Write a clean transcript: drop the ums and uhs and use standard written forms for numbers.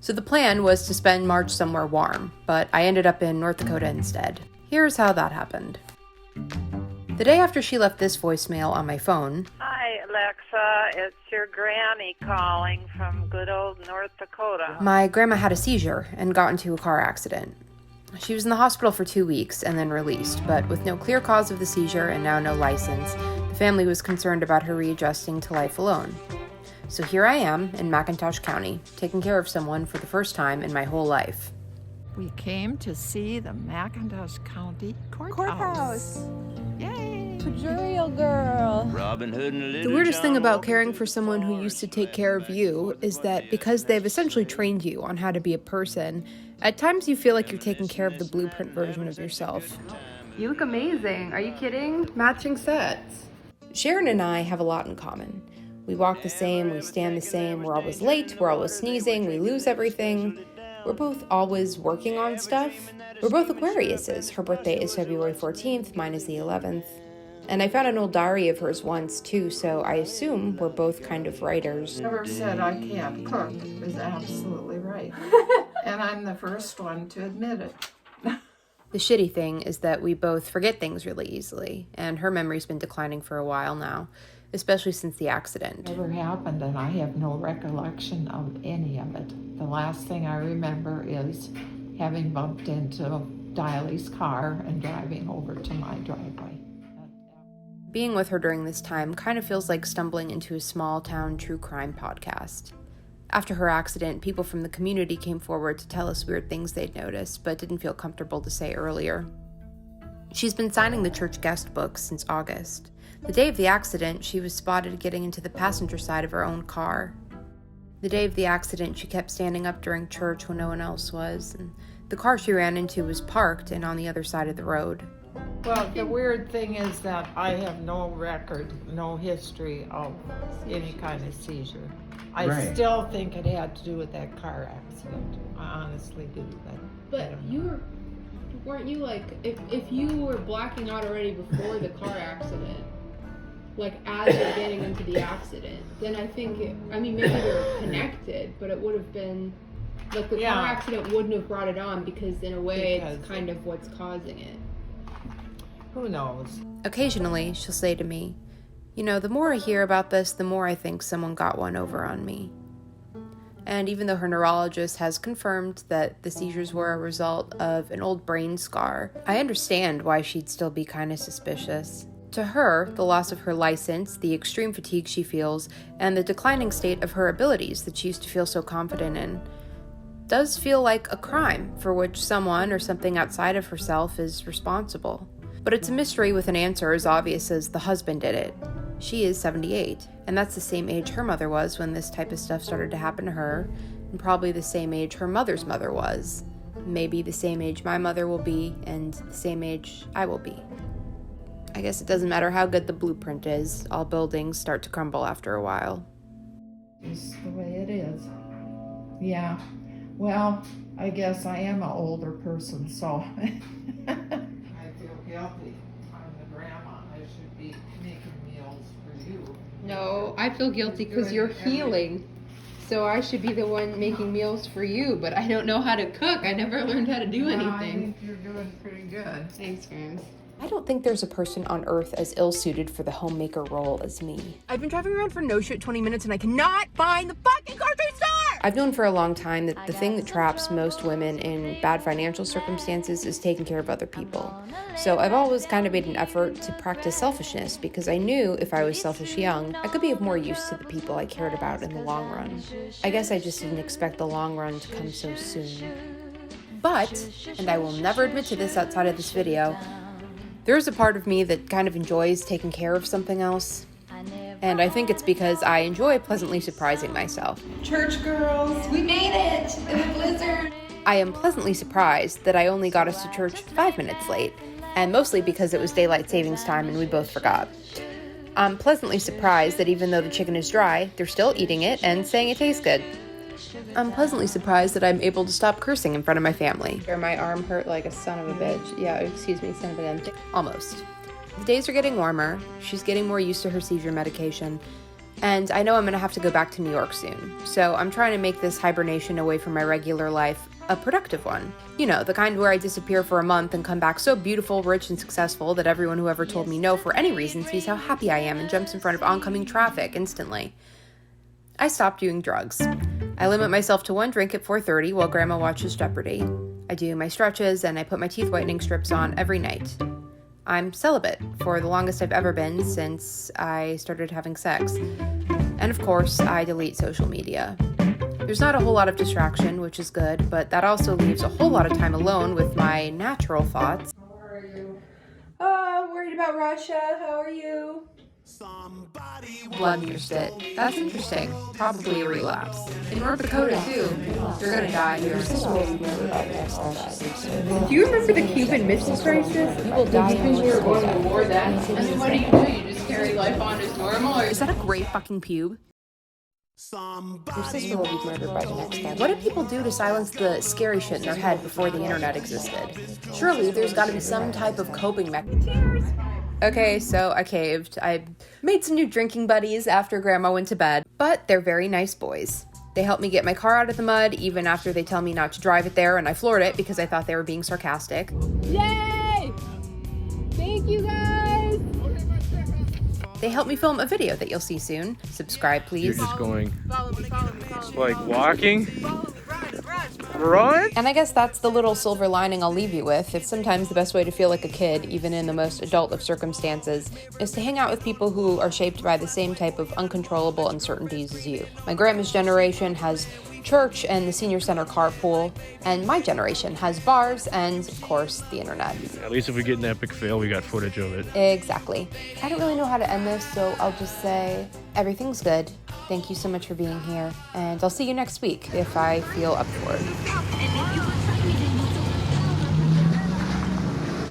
So the plan was to spend March somewhere warm, but I ended up in North Dakota instead. Here's how that happened. The day after she left this voicemail on my phone, "Hi, Alexa. It's your granny calling from good old North Dakota." my grandma had a seizure and got into a car accident. She was in the hospital for 2 weeks and then released, but with no clear cause of the seizure and now no license, the family was concerned about her readjusting to life alone. So here I am in McIntosh County, taking care of someone for the first time in my whole life. We came to see the McIntosh County Courthouse. Yay! Pajurial girl. Robin Hood and The weirdest thing about caring for someone who used to take care of you is that because they've essentially trained you on how to be a person, at times you feel like you're taking care of the blueprint version of yourself. You look amazing. Are you kidding? Matching sets. Sharon and I have a lot in common. We walk the same, we stand the same, we're always late, we're always sneezing, we lose everything. We're both always working on stuff. We're both Aquariuses. Her birthday is February 14th, mine is the 11th. And I found an old diary of hers once too, so I assume we're both kind of writers. Whoever said I can't cook is absolutely right. And I'm the first one to admit it. The shitty thing is that we both forget things really easily, and her memory's been declining for a while now, especially since the accident. Never happened, and I have no recollection of any of it. The last thing I remember is having bumped into Diley's car and driving over to my driveway. Being with her during this time kind of feels like stumbling into a small-town true crime podcast. After her accident, people from the community came forward to tell us weird things they'd noticed, but didn't feel comfortable to say earlier. She's been signing the church guest book since August. The day of the accident, she was spotted getting into the passenger side of her own car. The day of the accident, she kept standing up during church when no one else was, and the car she ran into was parked and on the other side of the road. Well, the weird thing is that I have no record, no history of any kind of seizure. I still think it had to do with that car accident. I honestly do. But weren't you like, if you were blacking out already before the car accident, like as you're getting into the accident, then I think, maybe they're connected, but it would have been, like the car accident wouldn't have brought it on because in a way it's kind of what's causing it. Who knows? Occasionally, she'll say to me, "You know, the more I hear about this, the more I think someone got one over on me." And even though her neurologist has confirmed that the seizures were a result of an old brain scar, I understand why she'd still be kind of suspicious. To her, the loss of her license, the extreme fatigue she feels, and the declining state of her abilities that she used to feel so confident in does feel like a crime for which someone or something outside of herself is responsible. But it's a mystery with an answer as obvious as the husband did it. She is 78, and that's the same age her mother was when this type of stuff started to happen to her, and probably the same age her mother's mother was. Maybe the same age my mother will be, and the same age I will be. I guess it doesn't matter how good the blueprint is, all buildings start to crumble after a while. It's the way it is. Yeah. Well, I guess I am an older person, so I feel guilty. I'm the grandma. I should be making meals for you. No, I feel guilty because you're healing. So I should be the one making meals for you, but I don't know how to cook. I never learned how to do anything. I think you're doing pretty good. Thanks, Grams. I don't think there's a person on earth as ill-suited for the homemaker role as me. I've been driving around for no shit 20 minutes and I cannot find the fucking grocery store! I've known for a long time that the thing that traps most women in bad financial circumstances is taking care of other people. So I've always kind of made an effort to practice selfishness because I knew if I was selfish young, I could be of more use to the people I cared about in the long run. I guess I just didn't expect the long run to come so soon. But, and I will never admit to this outside of this video, there's a part of me that kind of enjoys taking care of something else. And I think it's because I enjoy pleasantly surprising myself. Church girls, we made it in the blizzard. I am pleasantly surprised that I only got us to church 5 minutes late, and mostly because it was daylight savings time and we both forgot. I'm pleasantly surprised that even though the chicken is dry, they're still eating it and saying it tastes good. I'm pleasantly surprised that I'm able to stop cursing in front of my family. My arm hurt like a son of a bitch. Yeah, excuse me, son of a gun. Almost. The days are getting warmer, she's getting more used to her seizure medication, And I know I'm going to have to go back to New York soon, so I'm trying to make this hibernation away from my regular life a productive one. You know, the kind where I disappear for a month and come back so beautiful, rich, and successful that everyone who ever told me no for any reason sees how happy I am and jumps in front of oncoming traffic instantly. I stopped doing drugs. I limit myself to 1 drink at 4:30 while Grandma watches Jeopardy. I do my stretches and I put my teeth whitening strips on every night. I'm celibate for the longest I've ever been since I started having sex. And of course, I delete social media. There's not a whole lot of distraction, which is good, but that also leaves a whole lot of time alone with my natural thoughts. How are you? Worried about Russia. How are you? Blood in your spit. That's interesting. Probably a relapse. In North Dakota, too. You're gonna die here. Do you remember the Cuban Missile Crisis? People died because we were going to war then. And then what do? You just carry life on as normal? Or Is that a great fucking pube? Your sister will be murdered by the next day. What did people do to silence the scary shit in their head before the internet existed? Surely there's gotta be some type of coping mechanism. Okay, so I caved. I made some new drinking buddies after Grandma went to bed, but they're very nice boys. They help me get my car out of the mud, even after they tell me not to drive it there, and I floored it because I thought they were being sarcastic. Yay! Thank you guys! They help me film a video that you'll see soon. Subscribe, please. You're just going Follow me, follow me, follow me. like walking. Run? And I guess that's the little silver lining I'll leave you with. It's sometimes the best way to feel like a kid, even in the most adult of circumstances, is to hang out with people who are shaped by the same type of uncontrollable uncertainties as you. My grandma's generation has church and the senior center carpool, and my generation has bars and, of course, the internet. At least if we get an epic fail, we got footage of it. Exactly. I don't really know how to end this, so I'll just say everything's good. Thank you so much for being here, and I'll see you next week if I feel up for it.